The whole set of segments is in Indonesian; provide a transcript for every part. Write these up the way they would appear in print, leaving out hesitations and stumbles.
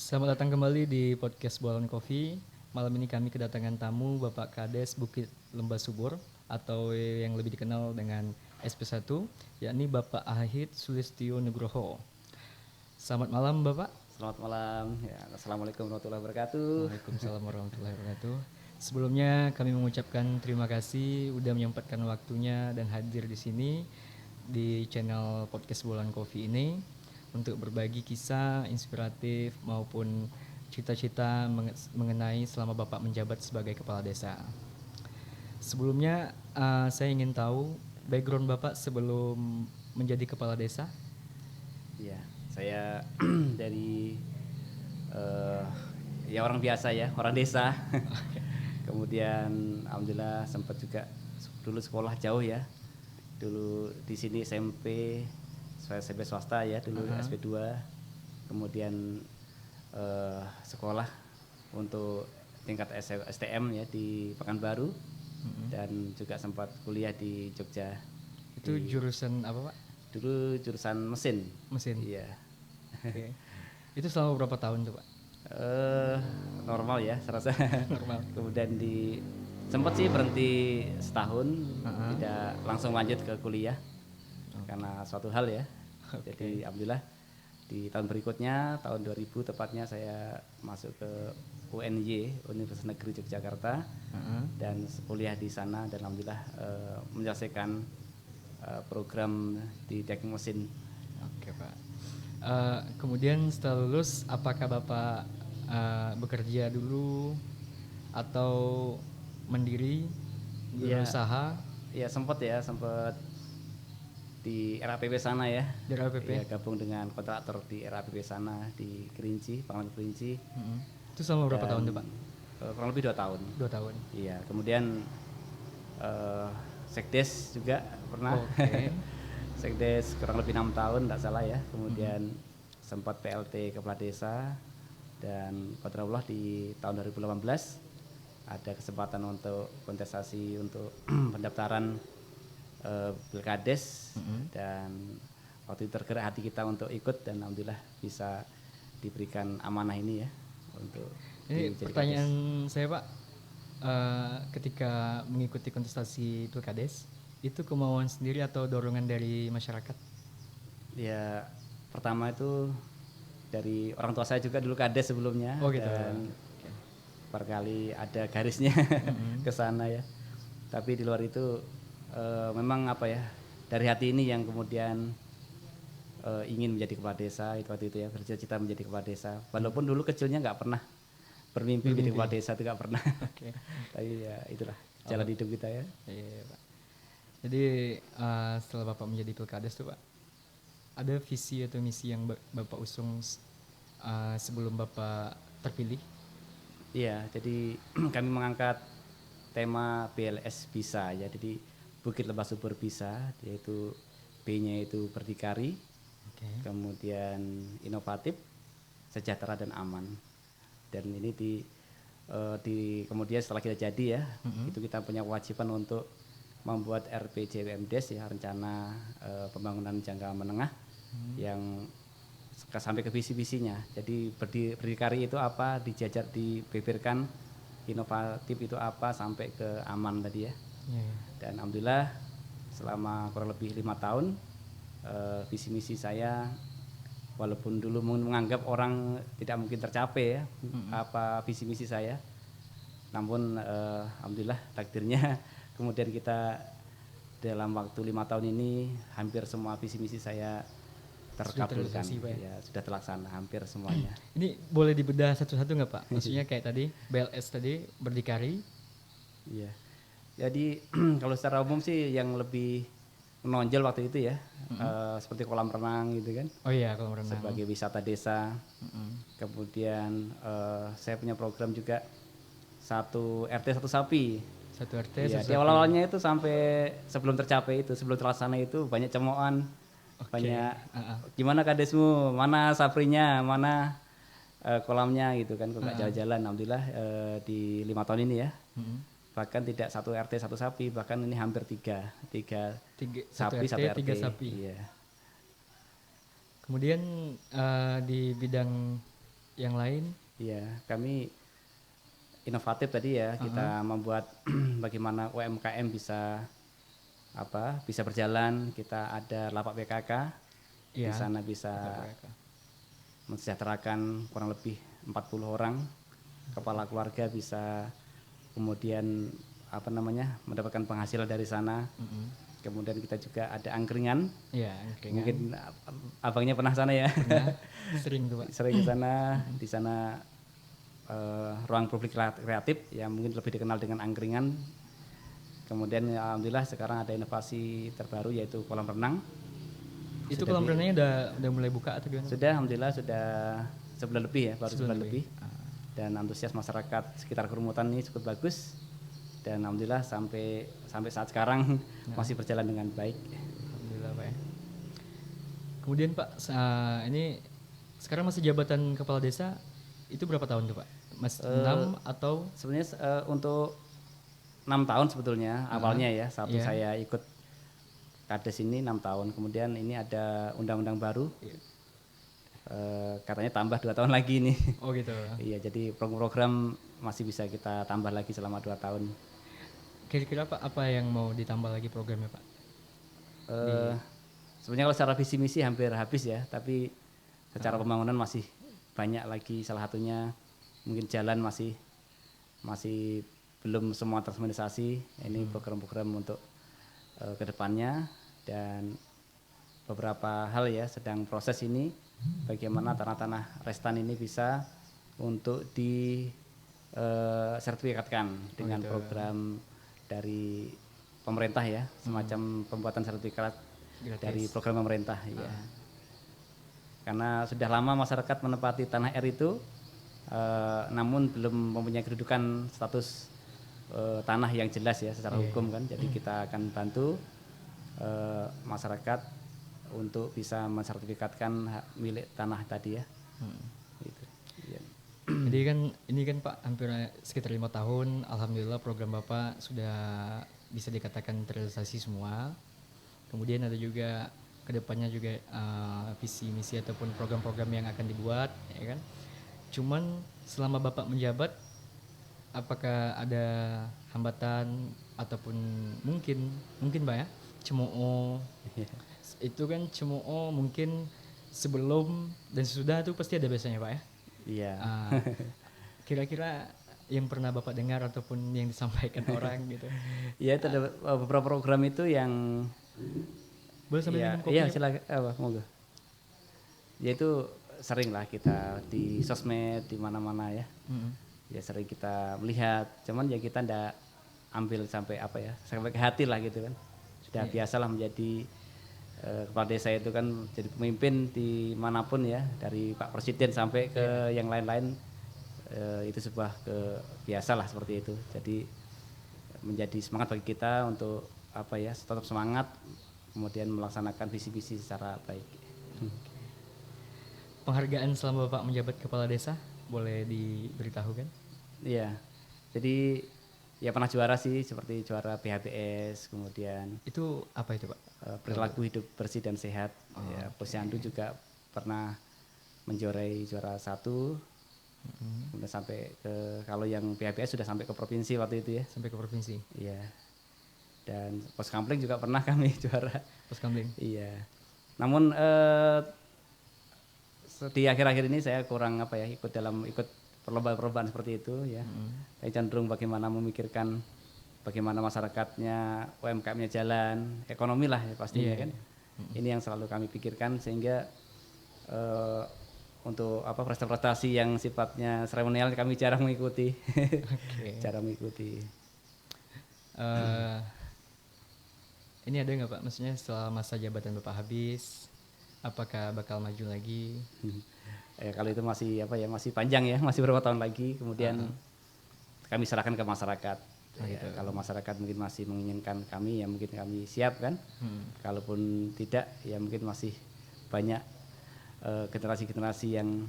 Selamat datang kembali di podcast Bolan Coffee. Malam ini kami kedatangan tamu Bapak Kades Bukit Lembah Subur atau yang lebih dikenal dengan SP1, yakni Bapak Ahid Sulistyo Nugroho. Selamat malam Bapak. Selamat malam. Ya, Assalamualaikum warahmatullahi wabarakatuh. Waalaikumsalam warahmatullahi wabarakatuh. Sebelumnya kami mengucapkan terima kasih sudah menyempatkan waktunya dan hadir di sini di channel podcast Bolan Coffee ini untuk berbagi kisah inspiratif maupun cita-cita mengenai selama Bapak menjabat sebagai kepala desa. Sebelumnya saya ingin tahu background Bapak sebelum menjadi kepala desa. Ya, saya dari ya orang biasa ya, orang desa. Kemudian alhamdulillah sempat juga dulu sekolah jauh ya. Dulu di sini SMP, saya SMP swasta ya, dulu SP2. Kemudian sekolah untuk tingkat STM ya di Pekanbaru. Dan juga sempat kuliah di Jogja. Itu jurusan apa Pak? Dulu jurusan mesin. Mesin. Iya. Oke. Itu selama berapa tahun tuh Pak? Normal ya, serasa. Normal. Kemudian sempat sih berhenti setahun, tidak langsung lanjut ke kuliah karena suatu hal ya. Jadi alhamdulillah di tahun berikutnya, tahun 2000 tepatnya, saya masuk ke UNY, Universitas Negeri Yogyakarta, dan kuliah di sana dan alhamdulillah menyelesaikan program di teknik mesin. Oke Pak. Kemudian setelah lulus, apakah Bapak bekerja dulu atau mandiri berusaha? Iya sempat di RAPP sana ya. Di RAPP? Ya, gabung dengan kontraktor di RAPP sana di Kerinci, Pangkalan Kerinci. Itu selama berapa tahun tuh Pak? Kurang lebih 2 tahun. 2 tahun. Iya, kemudian Sekdes juga pernah. Oke. Sekdes kurang lebih 6 tahun, tidak salah ya. Kemudian sempat PLT Kepala Desa dan qadarullah di tahun 2018 ada kesempatan untuk kontestasi untuk pendaftaran Pilkades dan waktu itu tergerak hati kita untuk ikut dan alhamdulillah bisa diberikan amanah ini ya untuk ini pertanyaan saya Pak, ketika mengikuti kontestasi Pilkades itu kemauan sendiri atau dorongan dari masyarakat? Ya pertama itu dari orang tua saya juga dulu kades sebelumnya. Oh gitu. Dan barangkali ada garisnya ke sana ya. Tapi di luar itu memang apa ya, dari hati ini yang kemudian ingin menjadi kepala desa itu waktu itu ya, bercita-cita menjadi kepala desa. Walaupun dulu kecilnya nggak pernah bermimpi menjadi kepala desa, itu nggak pernah. Tapi ya itulah jalan hidup kita ya. Iya Pak. Jadi setelah Bapak menjadi Pilkades tuh Pak, ada visi atau misi yang Bapak usung sebelum Bapak terpilih? Iya, jadi kami mengangkat tema BLS bisa ya, jadi Bukit Lembah Subur bisa, yaitu B-nya itu berdikari, kemudian inovatif, sejahtera dan aman. Dan ini kemudian setelah kita jadi ya, itu kita punya kewajiban untuk membuat RPJMDes ya, rencana pembangunan jangka menengah yang sampai ke visi-visinya. Jadi berdikari itu apa, dibeberkan, inovatif itu apa, sampai ke aman tadi ya. Dan alhamdulillah selama kurang lebih 5 tahun visi misi saya, walaupun dulu menganggap orang tidak mungkin tercapai ya apa visi misi saya, namun alhamdulillah takdirnya kemudian kita dalam waktu 5 tahun ini hampir semua visi misi saya terkabulkan ya, sudah terlaksana hampir semuanya. Ini boleh dibedah satu-satu nggak Pak? Maksudnya kayak tadi BLS tadi berdikari. Iya. Jadi kalau secara umum sih yang lebih menonjol waktu itu ya seperti kolam renang gitu kan. Oh iya, kolam renang. Sebagai wisata desa. Kemudian saya punya program juga 1 RT 1 sapi. 1 RT ya, 1 di awal-awalnya itu sampai sebelum tercapai itu, sebelum terlaksana itu banyak cemoohan. Banyak gimana kadesmu, mana saprinya, mana kolamnya gitu kan, kok nggak jalan-jalan. Alhamdulillah di 5 tahun ini ya, bahkan tidak 1 RT 1 sapi, bahkan ini hampir 3 sapi 1 RT 3 sapi. Iya. Kemudian di bidang yang lain? Ya, kami inovatif tadi ya, kita membuat bagaimana UMKM bisa berjalan. Kita ada lapak PKK, di Iya, sana bisa mereka. mensejahterakan kurang lebih 40 orang kepala keluarga, bisa kemudian mendapatkan penghasilan dari sana. Kemudian kita juga ada angkringan. Iya, angkringan. Mungkin abangnya pernah sana ya. Pernah, sering tuh Pak. Sering ke sana. Di sana ruang publik kreatif yang mungkin lebih dikenal dengan angkringan. Kemudian alhamdulillah sekarang ada inovasi terbaru yaitu kolam renang. Itu kolam renangnya udah mulai buka atau gimana? Sudah, alhamdulillah sudah sebulan lebih ya, baru sebulan lebih. Ah. Dan antusias masyarakat sekitar Kerumutan ini cukup bagus. Dan alhamdulillah sampai saat sekarang masih berjalan dengan baik. Alhamdulillah Pak ya. Kemudian Pak, ini sekarang masih jabatan kepala desa itu berapa tahun tuh Pak? Mas 6 atau? Sebenarnya untuk 6 tahun sebetulnya awalnya ya, Iya. saya ikut Kades ini 6 tahun. Kemudian ini ada undang-undang baru. Katanya tambah 2 tahun lagi nih. Oh gitu. Iya, jadi program masih bisa kita tambah lagi selama 2 tahun. Kira-kira Pak apa yang mau ditambah lagi programnya Pak? Sebenarnya kalau secara visi misi hampir habis ya, tapi secara pembangunan masih banyak lagi. Salah satunya mungkin jalan masih belum semua tersemenisasi. Ini program-program untuk kedepannya, dan beberapa hal ya sedang proses ini, bagaimana tanah-tanah restan ini bisa untuk sertifikatkan dengan program dari pemerintah ya, semacam pembuatan sertifikat Gratis. dari program pemerintah ya. Karena sudah lama masyarakat menempati tanah R itu, namun belum mempunyai kedudukan status tanah yang jelas ya secara hukum kan. Jadi kita akan bantu masyarakat untuk bisa mensertifikatkan hak milik tanah tadi ya. Gitu. Ya. Jadi kan ini kan Pak hampir sekitar 5 tahun, alhamdulillah program Bapak sudah bisa dikatakan terrealisasi semua. Kemudian ada juga kedepannya juga visi misi ataupun program-program yang akan dibuat, ya kan. Cuman selama Bapak menjabat, apakah ada hambatan ataupun mungkin Pak ya, cemooh itu kan cemooh mungkin sebelum dan sesudah itu pasti ada biasanya Pak ya. Iya. Kira-kira yang pernah Bapak dengar ataupun yang disampaikan orang gitu. Ya, itu ada beberapa program itu yang Boleh sambil minum kopi? iya silakan, monggo. Ya itu sering lah kita di sosmed di mana-mana ya. Ya sering kita melihat, cuman ya kita ndak ambil sampai sampai ke hati lah gitu kan. Sudah biasalah menjadi kepala desa itu kan, jadi pemimpin di manapun ya, dari Pak Presiden sampai ke yang lain-lain, itu sebuah biasalah seperti itu. Jadi menjadi semangat bagi kita untuk tetap semangat, kemudian melaksanakan visi-visi secara baik. Penghargaan selama Bapak menjabat kepala desa boleh diberitahu kan? Iya, jadi ya pernah juara sih, seperti juara PHBS, kemudian Itu apa itu Pak? perilaku hidup bersih dan sehat. Ya, Posyandu juga pernah menjuarai juara 1, kemudian sampai ke, kalau yang PHBS sudah sampai ke provinsi waktu itu ya. Sampai ke provinsi. Iya, dan pos kampling juga pernah kami juara. Pos Kamling. Iya, namun di akhir-akhir ini saya kurang ikut perlombaan seperti itu ya. Saya cenderung bagaimana memikirkan bagaimana masyarakatnya, UMKM-nya jalan, ekonomi lah ya pastinya kan. Ini yang selalu kami pikirkan, sehingga untuk prestasi yang sifatnya seremonial kami jarang mengikuti. Jarang mengikuti. Ini ada nggak Pak? Maksudnya setelah masa jabatan Bapak habis, apakah bakal maju lagi? Ya, kalau itu masih panjang ya, masih beberapa tahun lagi. Kemudian kami serahkan ke masyarakat. Ya, kalau masyarakat mungkin masih menginginkan kami, ya mungkin kami siap kan. Kalaupun tidak, ya mungkin masih banyak generasi-generasi yang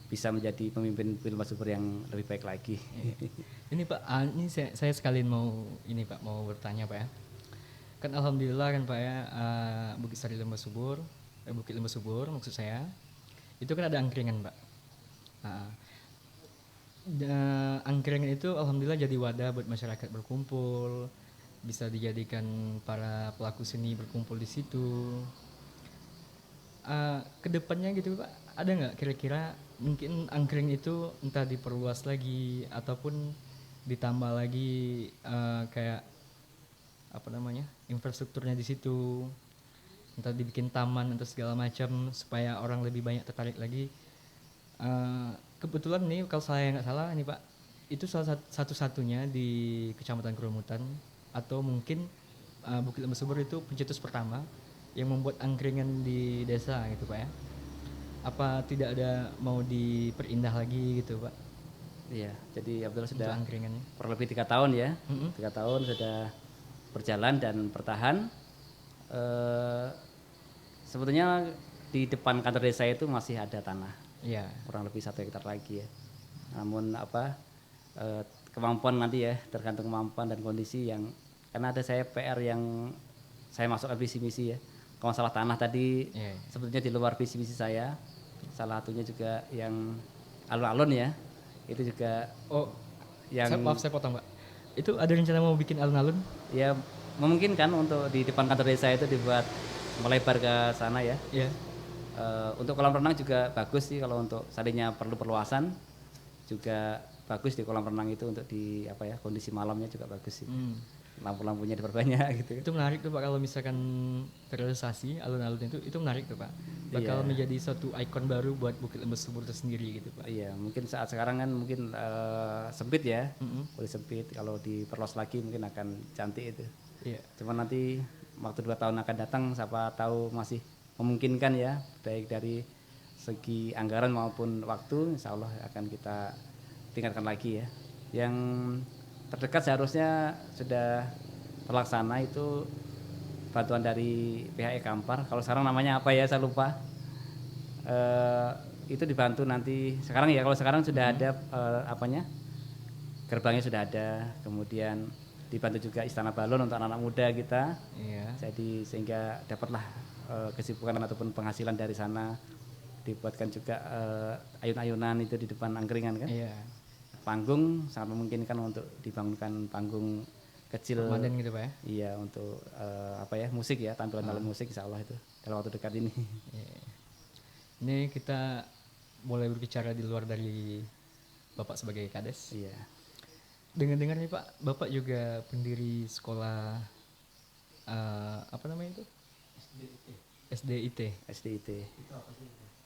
bisa menjadi pemimpin Wilma Subur yang lebih baik lagi. Ini Pak, ini saya sekalian mau bertanya Pak ya. Kan alhamdulillah kan Pak ya, Bukit Lembah Subur maksud saya, itu kan ada angkringan, Pak. Nah, angkringan itu alhamdulillah jadi wadah buat masyarakat berkumpul, bisa dijadikan para pelaku seni berkumpul di situ. Kedepannya gitu Pak, ada nggak kira-kira mungkin angkring itu entah diperluas lagi ataupun ditambah lagi kayak apa namanya infrastrukturnya di situ, entah dibikin taman atau segala macam supaya orang lebih banyak tertarik lagi. Kebetulan nih kalau saya nggak salah nih Pak, itu salah satu-satunya di Kecamatan Kerumutan atau mungkin Bukit Lembah Subur itu pencetus pertama yang membuat angkringan di desa gitu Pak ya. Apa tidak ada mau diperindah lagi gitu Pak Iya, jadi Abdullah untuk sudah angkringannya? kurang lebih 3 tahun ya. 3 tahun sudah berjalan dan bertahan. Sebetulnya di depan kantor desa itu masih ada tanah, Iya. kurang lebih 1 hektar lagi ya. Namun kemampuan nanti ya, tergantung kemampuan dan kondisi yang, karena ada saya PR yang saya masukkan visi misi ya. Kalau masalah tanah tadi Iya. sebetulnya di luar visi misi saya. Salah satunya juga yang alun-alun ya, itu juga Oh, yang maaf saya potong Pak. Itu ada rencana mau bikin alun-alun? ya memungkinkan untuk di depan kantor desa itu dibuat melebar ke sana ya. Iya. Untuk kolam renang juga bagus sih, kalau untuk seandainya perlu perluasan juga bagus di kolam renang itu, untuk di apa ya, kondisi malamnya juga bagus sih. Lampu-lampunya diperbanyak gitu. Itu menarik tuh Pak kalau misalkan terrealisasi alun-alun itu menarik tuh Pak. Bakal Iya. menjadi suatu ikon baru buat Bukit Lembah Subur itu sendiri gitu Pak. Iya, mungkin saat sekarang kan mungkin sempit ya, Mm-mm. boleh sempit. Kalau diperluas lagi mungkin akan cantik itu. Iya. Cuman nanti waktu 2 tahun akan datang, siapa tahu masih memungkinkan ya, baik dari segi anggaran maupun waktu, insya Allah akan kita tingkatkan lagi ya. Yang terdekat seharusnya sudah terlaksana itu bantuan dari pihak Kampar. Kalau sekarang namanya apa ya, saya lupa. Itu dibantu nanti sekarang ya, kalau sekarang sudah ada gerbangnya sudah ada, kemudian dibantu juga Istana Balon untuk anak-anak muda kita. Iya. Jadi sehingga dapatlah kesibukan ataupun penghasilan dari sana. Dibuatkan juga ayun-ayunan itu di depan angkringan kan. Iya. Panggung sangat memungkinkan untuk dibangunkan panggung kecil. Permanen gitu Pak ya. Iya, untuk musik ya, tampilan musik insya Allah itu dalam waktu dekat ini. Iya. Ini kita mulai berbicara di luar dari Bapak sebagai Kades. Iya. Dengar-dengar nih Pak, Bapak juga pendiri sekolah apa namanya itu? SDIT. SDIT.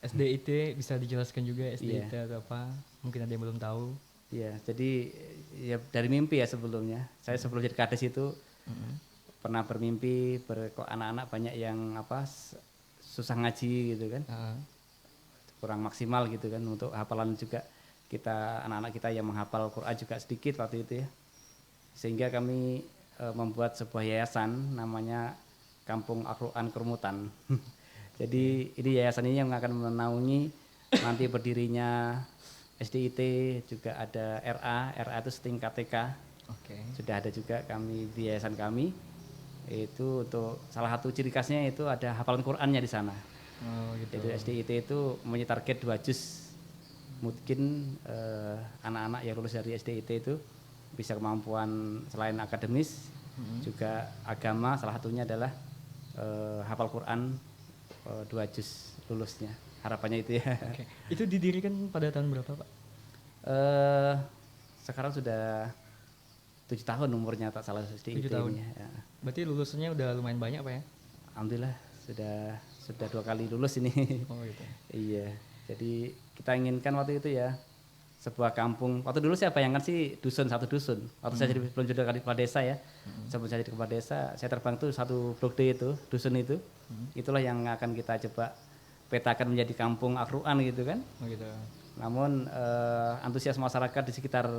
SDIT bisa dijelaskan juga SDIT Iya. atau apa? Mungkin ada yang belum tahu. Iya, jadi ya dari mimpi ya sebelumnya. Saya sebelum jadi Kades itu pernah bermimpi anak-anak banyak yang susah ngaji gitu kan. Kurang maksimal gitu kan, untuk hafalan juga kita, anak-anak kita yang menghafal Quran juga sedikit waktu itu ya. Sehingga kami membuat sebuah yayasan namanya Kampung Al-Quran Kerumutan. Jadi ini yayasan ini yang akan menaungi nanti berdirinya SDIT, juga ada RA itu setingkat TK. Oke. Sudah ada juga kami di yayasan kami. Itu untuk salah satu ciri khasnya itu ada hafalan Qurannya di sana. Oh gitu. Jadi SDIT itu mempunyai target 2 juz. Mungkin anak-anak yang lulus dari SDIT itu bisa kemampuan selain akademis, juga agama, salah satunya adalah hafal Quran 2 juz lulusnya. Harapannya itu ya. Oke. Itu didirikan pada tahun berapa Pak? Sekarang sudah 7 tahun umurnya, tak salah SDIT 7 tahun. ini ya. Berarti lulusnya udah lumayan banyak Pak ya? Alhamdulillah sudah 2 kali lulus ini. Oh gitu. Iya, jadi kita inginkan waktu itu ya sebuah kampung. Waktu dulu saya bayangkan sih satu dusun. Waktu saya belum jadi kepala desa ya, sebelum saya jadi kepala desa, saya terbang tuh satu blok D itu, dusun itu. Itulah yang akan kita coba petakan menjadi kampung Al-Quran gitu kan. Oh gitu. Namun antusias masyarakat di sekitar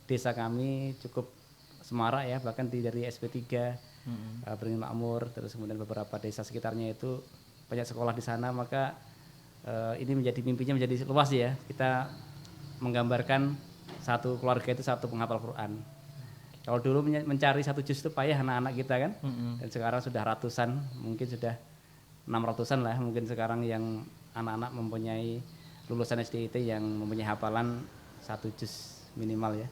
desa kami cukup semarak ya, bahkan dari SP3, Beringin Makmur, terus kemudian beberapa desa sekitarnya itu banyak sekolah di sana. Maka ini menjadi mimpinya menjadi luas ya, kita menggambarkan satu keluarga itu satu penghafal Quran. Kalau dulu mencari 1 juz itu payah anak-anak kita kan, dan sekarang sudah ratusan, mungkin sudah 600-an lah mungkin sekarang yang anak-anak mempunyai lulusan SDIT yang mempunyai hafalan 1 juz minimal ya.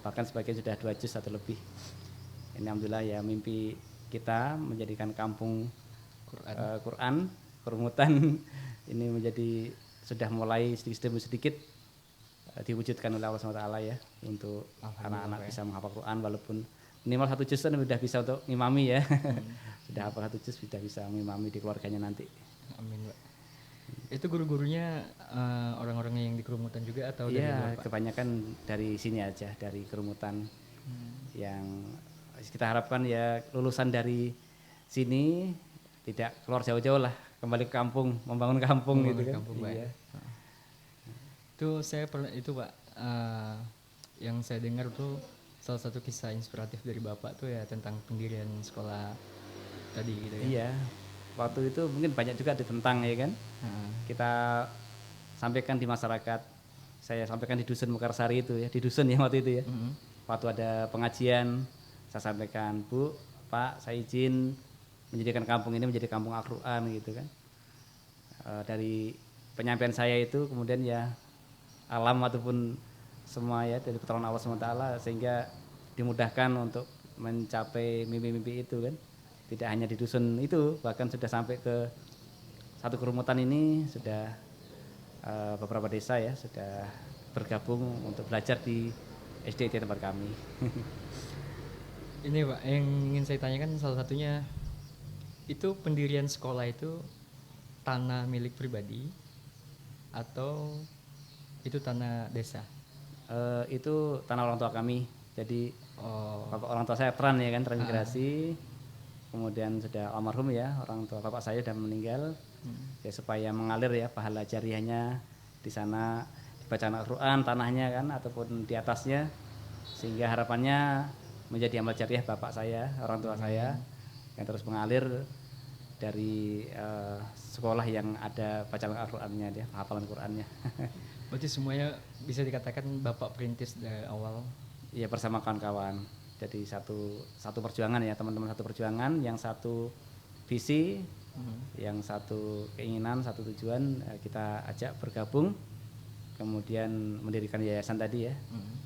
Bahkan sebagian sudah 2 juz atau lebih. Ini alhamdulillah ya, mimpi kita menjadikan kampung Quran, Kerumutan ini menjadi sudah mulai sedikit demi sedikit diwujudkan oleh Allah SWT ya, untuk anak-anak bisa menghafal Quran walaupun minimal 1 juz kan sudah bisa untuk ngimami ya. Sudah hafal 1 juz sudah bisa ngimami di keluarganya nanti. Amin, Pak. Itu guru-gurunya orang-orang yang di Kerumutan juga atau dari luar, Iya, Pak? kebanyakan dari sini aja, dari Kerumutan. Yang kita harapkan ya lulusan dari sini tidak keluar jauh-jauh lah, kembali ke kampung, membangun kampung gitu kan. Kampung, Pak. Iya. Itu saya pernah itu, Pak, yang saya dengar tuh salah satu kisah inspiratif dari Bapak tuh ya tentang pendirian sekolah tadi gitu ya. Iya. Waktu itu mungkin banyak juga ditentang ya kan. Kita sampaikan di masyarakat. Saya sampaikan di dusun Mekarsari itu ya, di dusun ya waktu itu ya. Waktu ada pengajian, saya sampaikan, Bu, Pak, saya izin menjadikan kampung ini menjadi kampung Al-Quran gitu kan. Dari penyampaian saya itu kemudian ya alam ataupun semua ya dari pertolongan Allah SWT sehingga dimudahkan untuk mencapai mimpi-mimpi itu kan. Tidak hanya di dusun itu, bahkan sudah sampai ke satu Kerumutan ini, sudah beberapa desa ya sudah bergabung untuk belajar di SDIT tempat kami. Ini, Pak, yang ingin saya tanyakan salah satunya itu pendirian sekolah itu tanah milik pribadi atau itu tanah desa? Itu tanah orang tua kami. Jadi bapak orang tua saya peran ya kan, transmigrasi. Kemudian sudah almarhum ya, orang tua bapak saya sudah meninggal. Ya supaya mengalir ya pahala jariahnya di sana, dibacakan Al-Quran tanahnya kan ataupun di atasnya, sehingga harapannya menjadi amal jariah bapak saya, orang tua saya yang terus mengalir dari sekolah yang ada bacaan Al-Qurannya dia, hafalan Qurannya. Berarti semuanya bisa dikatakan Bapak perintis dari awal. Iya, bersama kawan-kawan. Jadi satu perjuangan ya, teman-teman satu perjuangan, yang satu visi, yang satu keinginan, satu tujuan, kita ajak bergabung, kemudian mendirikan yayasan tadi ya.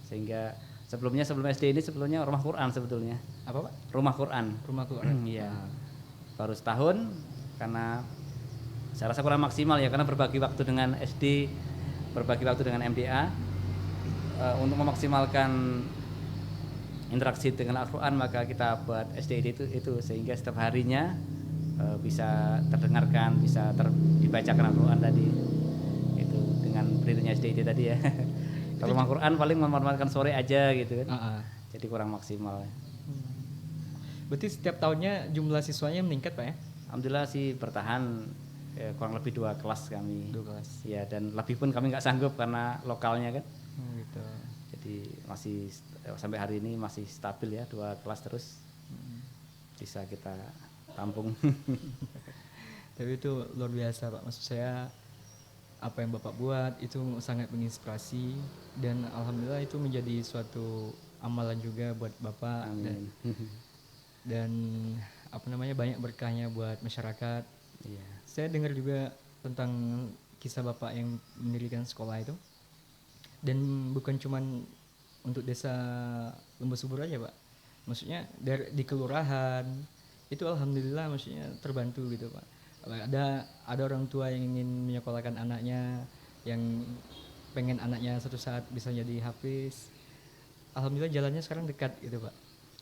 Sehingga sebelum SD ini sebelumnya rumah Quran sebetulnya. Apa, Pak? Rumah Quran. Rumah Quran. Iya. Baru setahun karena saya rasa kurang maksimal ya, karena berbagi waktu dengan SD, berbagi waktu dengan MDA, untuk memaksimalkan interaksi dengan Al-Quran, maka kita buat SDIT itu sehingga setiap harinya bisa terdengarkan, bisa dibacakan Al-Quran tadi. Itu dengan berdirinya SDIT tadi ya. Kalau rumah Quran paling memanfaatkan sore aja gitu kan. Jadi kurang maksimal. Berarti setiap tahunnya jumlah siswanya meningkat, Pak ya? Alhamdulillah sih bertahan, kurang lebih 2 kelas kami. 2 kelas. Ya, dan lebih pun kami nggak sanggup karena lokalnya kan. Gitu. Jadi masih sampai hari ini masih stabil ya, 2 kelas terus bisa kita tampung. Tapi itu luar biasa, Pak. Maksud saya apa yang Bapak buat itu sangat menginspirasi dan alhamdulillah itu menjadi suatu amalan juga buat Bapak. Amin. Dan apa namanya, banyak berkahnya buat masyarakat. Iya. Saya dengar juga tentang kisah Bapak yang mendirikan sekolah itu. Dan bukan cuman untuk desa Lembah Subur aja, Pak. Maksudnya di kelurahan itu alhamdulillah maksudnya terbantu gitu, Pak. Ada orang tua yang ingin menyekolahkan anaknya, yang pengen anaknya suatu saat bisa jadi hafiz. Alhamdulillah jalannya sekarang dekat gitu, Pak.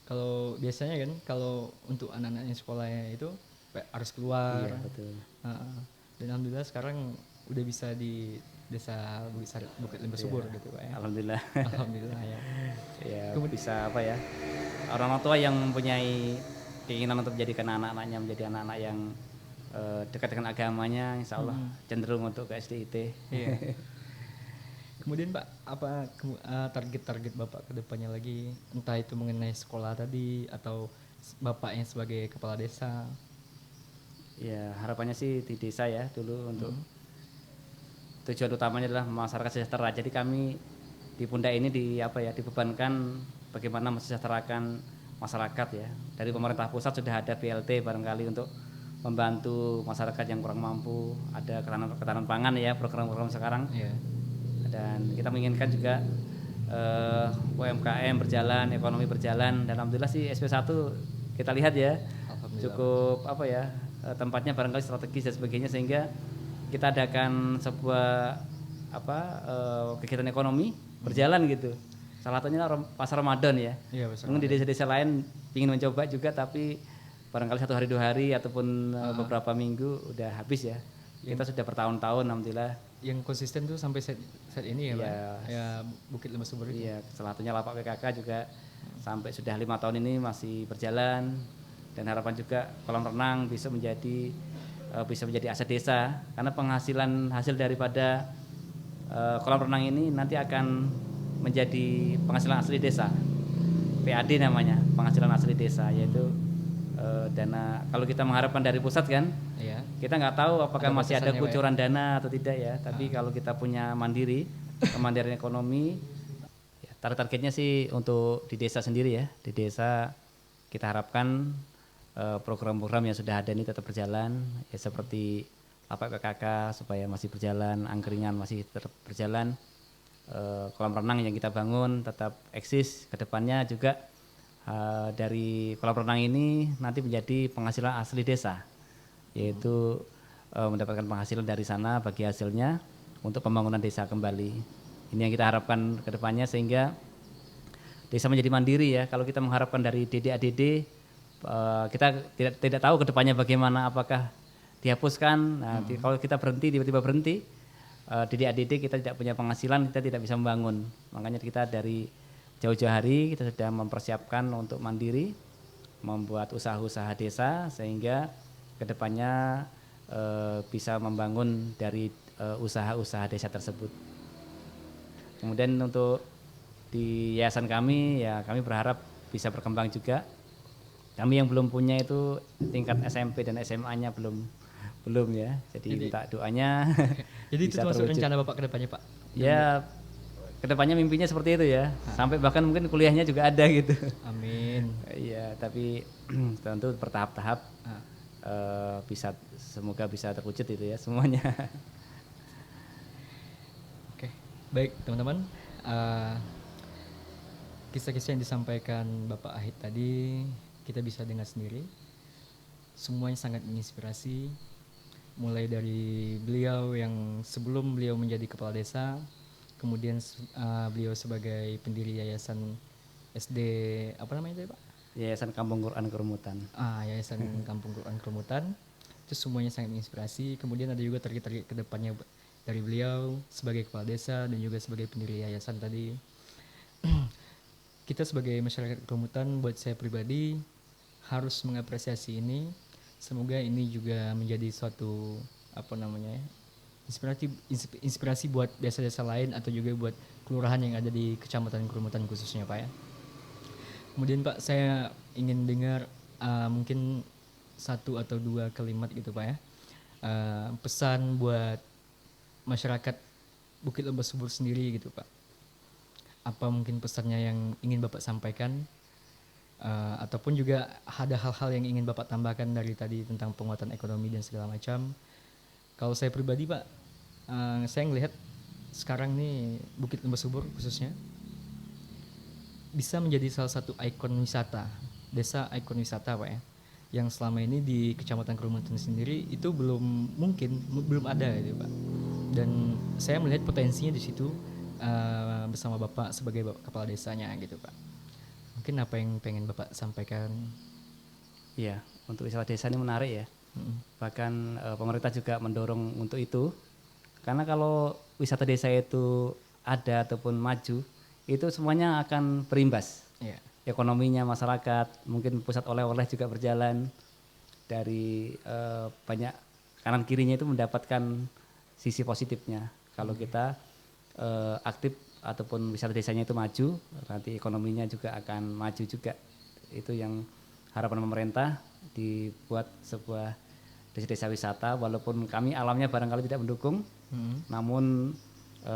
Kalau biasanya kan kalau untuk anak-anak yang sekolahnya itu harus keluar. Iya, betul. Dan alhamdulillah sekarang udah bisa di desa Bukit Lembah Subur gitu, Pak ya. Alhamdulillah. Alhamdulillah ya. Ya, bisa apa ya? Orang tua yang mempunyai keinginan untuk menjadikan anak-anaknya menjadi anak-anak yang dekat dengan agamanya, insya Allah cenderung untuk ke SDIT. Iya. Kemudian Pak, apa target-target Bapak ke depannya lagi? Entah itu mengenai sekolah tadi atau Bapak yang sebagai kepala desa. Ya, harapannya sih di desa ya dulu untuk tujuan utamanya adalah masyarakat sejahtera. Jadi kami di Pundak ini dibebankan bagaimana mensejahterakan masyarakat ya. Dari pemerintah pusat sudah ada BLT barangkali untuk membantu masyarakat yang kurang mampu, ada ketahanan pangan ya program-program sekarang. Iya. Dan kita menginginkan juga UMKM berjalan, ekonomi berjalan, dan alhamdulillah sih SP1 kita lihat ya cukup apa ya, tempatnya barangkali strategis dan sebagainya, sehingga kita adakan sebuah kegiatan ekonomi berjalan gitu. Salah satunya pasar Ramadan ya. Iya, pasar Mungkin di desa-desa lain ingin mencoba juga, tapi barangkali 1 hari 2 hari ataupun beberapa minggu udah habis ya. Kita sudah bertahun-tahun alhamdulillah. Yang konsisten tuh sampai saat ini ya, Pak? Iya. Ya, Bukit Lembah Subur itu. Iya, salah satunya lapak PKK juga sampai sudah 5 tahun ini masih berjalan, dan harapan juga kolam renang bisa menjadi aset desa, karena hasil daripada kolam renang ini nanti akan menjadi penghasilan asli desa. PAD namanya, penghasilan asli desa, yaitu dana. Kalau kita mengharapkan dari pusat kan, Iya. kita nggak tahu apakah masih ada batasannya, Pak, ya? kucuran dana atau tidak ya. Tapi kalau kita punya kemandirian ekonomi, ya, targetnya sih untuk di desa sendiri ya. Di desa kita harapkan program-program yang sudah ada ini tetap berjalan, ya seperti lapak PKK supaya masih berjalan, angkringan masih tetap berjalan, kolam renang yang kita bangun tetap eksis. Kedepannya juga dari kolam renang ini nanti menjadi penghasilan asli desa, yaitu mendapatkan penghasilan dari sana bagi hasilnya untuk pembangunan desa kembali. Ini yang kita harapkan kedepannya, sehingga desa menjadi mandiri ya. Kalau kita mengharapkan dari DD-ADD, kita tidak tahu kedepannya bagaimana, apakah dihapuskan. Nah, kalau kita tiba-tiba berhenti, DD-ADD kita tidak punya penghasilan, kita tidak bisa membangun. Makanya kita dari jauh-jauh hari kita sudah mempersiapkan untuk mandiri, membuat usaha-usaha desa, sehingga kedepannya bisa membangun dari usaha-usaha desa tersebut. Kemudian untuk di yayasan kami, ya kami berharap bisa berkembang juga. Kami yang belum punya itu tingkat SMP dan SMA-nya belum ya. Jadi minta doanya. Jadi itu termasuk rencana Bapak ke depannya, Pak? Ya, kedepannya mimpinya seperti itu ya. Sampai bahkan mungkin kuliahnya juga ada gitu. Amin. Iya, tapi tentu bertahap-tahap semoga bisa terwujud itu ya semuanya. Oke, baik teman-teman. Kisah-kisah yang disampaikan Bapak Ahid tadi kita bisa dengar sendiri. Semuanya sangat menginspirasi. Mulai dari beliau yang sebelum beliau menjadi kepala desa, kemudian beliau sebagai pendiri yayasan SD apa namanya itu Pak? Yayasan Kampung Quran Kerumutan. Yayasan Kampung Quran Kerumutan. Itu semuanya sangat menginspirasi. Kemudian ada juga target-target kedepannya dari beliau sebagai kepala desa dan juga sebagai pendiri yayasan tadi. Kita sebagai masyarakat Kerumutan, buat saya pribadi harus mengapresiasi ini. Semoga ini juga menjadi suatu inspirasi buat desa-desa lain atau juga buat kelurahan yang ada di Kecamatan Kerumutan khususnya Pak ya. Kemudian Pak, saya ingin dengar mungkin 1 atau 2 kalimat gitu Pak ya, pesan buat masyarakat Bukit Lembah Subur sendiri gitu Pak. Apa mungkin pesannya yang ingin Bapak sampaikan, ataupun juga ada hal-hal yang ingin Bapak tambahkan dari tadi tentang penguatan ekonomi dan segala macam. Kalau saya pribadi Pak, saya ngelihat sekarang nih Bukit Lembah Subur khususnya bisa menjadi salah satu ikon wisata, desa ikon wisata Pak ya, yang selama ini di Kecamatan Kerumutan sendiri itu belum ada gitu Pak. Dan saya melihat potensinya di situ bersama Bapak sebagai kepala desanya gitu Pak. Mungkin apa yang pengen Bapak sampaikan? Iya, untuk wisata desa ini menarik ya. Bahkan pemerintah juga mendorong untuk itu. Karena kalau wisata desa itu ada ataupun maju, itu semuanya akan berimbas. Yeah. Ekonominya masyarakat, mungkin pusat oleh-oleh juga berjalan. Dari banyak kanan kirinya itu mendapatkan sisi positifnya. Kalau kita aktif ataupun wisata desanya itu maju, nanti ekonominya juga akan maju juga. Itu yang harapan pemerintah, dibuat sebuah desa-desa wisata, walaupun kami alamnya barangkali tidak mendukung, namun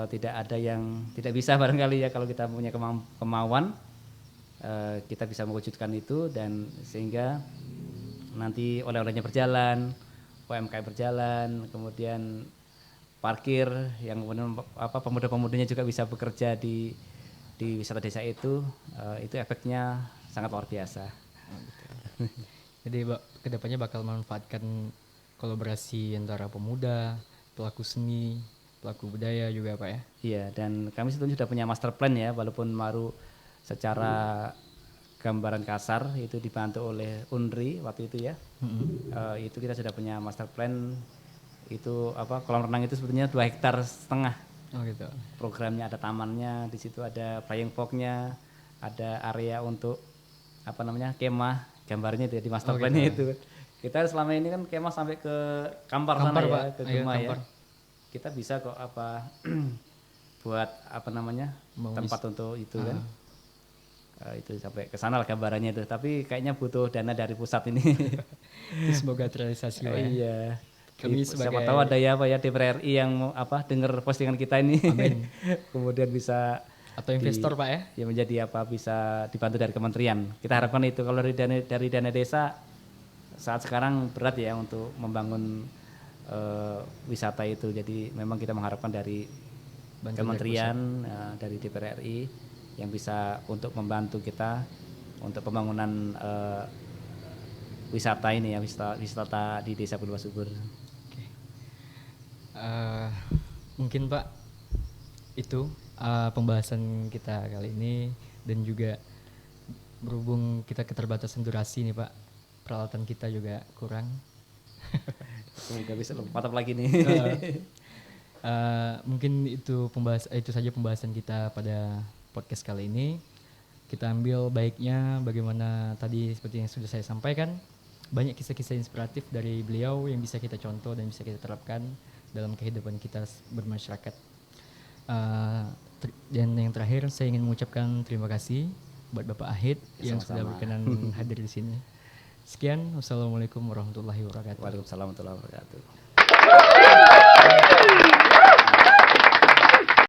tidak ada yang tidak bisa barangkali ya, kalau kita punya kemauan kita bisa mewujudkan itu, dan sehingga nanti oleh-olehnya berjalan, UMKM berjalan, kemudian parkir yang kemudian pemuda-pemudanya juga bisa bekerja di wisata desa itu efeknya sangat luar biasa. Jadi kedepannya bakal memanfaatkan kolaborasi antara pemuda, pelaku seni, pelaku budaya juga Pak ya? Iya, dan kami sebetulnya sudah punya master plan ya, walaupun baru secara gambaran kasar itu dibantu oleh UNRI waktu itu ya. Itu kita sudah punya master plan, itu kolam renang itu sebetulnya 2,5 hektar. Oh gitu. Programnya ada tamannya, di situ ada flying fox-nya, ada area untuk kemah, gambarnya itu ya, di master plan-nya itu. Kita selama ini kan kemah sampai ke Kampar sana ya, ke Gema ya. Kita bisa kok buat tempat untuk itu kan. Itu sampai ke sana lah gambarannya itu, tapi kayaknya butuh dana dari pusat ini. Semoga terrealisasi Pak. Iya. Kami Siapa tahu ada ya DPR RI yang dengar postingan kita ini. Amin. Kemudian bisa atau investor Pak ya? Ya menjadi bisa dibantu dari kementerian. Kita harapkan itu. Kalau dari dana desa saat sekarang berat ya untuk membangun wisata itu. Jadi memang kita mengharapkan dari kementerian, dari DPR RI yang bisa untuk membantu kita untuk pembangunan wisata ini ya, wisata di Desa Purwa Subur. Mungkin Pak itu pembahasan kita kali ini, dan juga berhubung kita keterbatasan durasi nih Pak, peralatan kita juga kurang. Semoga bisa mantap lagi nih. Mungkin itu saja pembahasan kita pada podcast kali ini. Kita ambil baiknya bagaimana tadi seperti yang sudah saya sampaikan, banyak kisah-kisah inspiratif dari beliau yang bisa kita contoh dan bisa kita terapkan dalam kehidupan kita bermasyarakat. Dan yang terakhir saya ingin mengucapkan terima kasih buat Bapak Ahid yang sudah berkenan hadir di sini. Sekian, wassalamualaikum warahmatullahi wabarakatuh. Waalaikumsalam warahmatullahi wabarakatuh.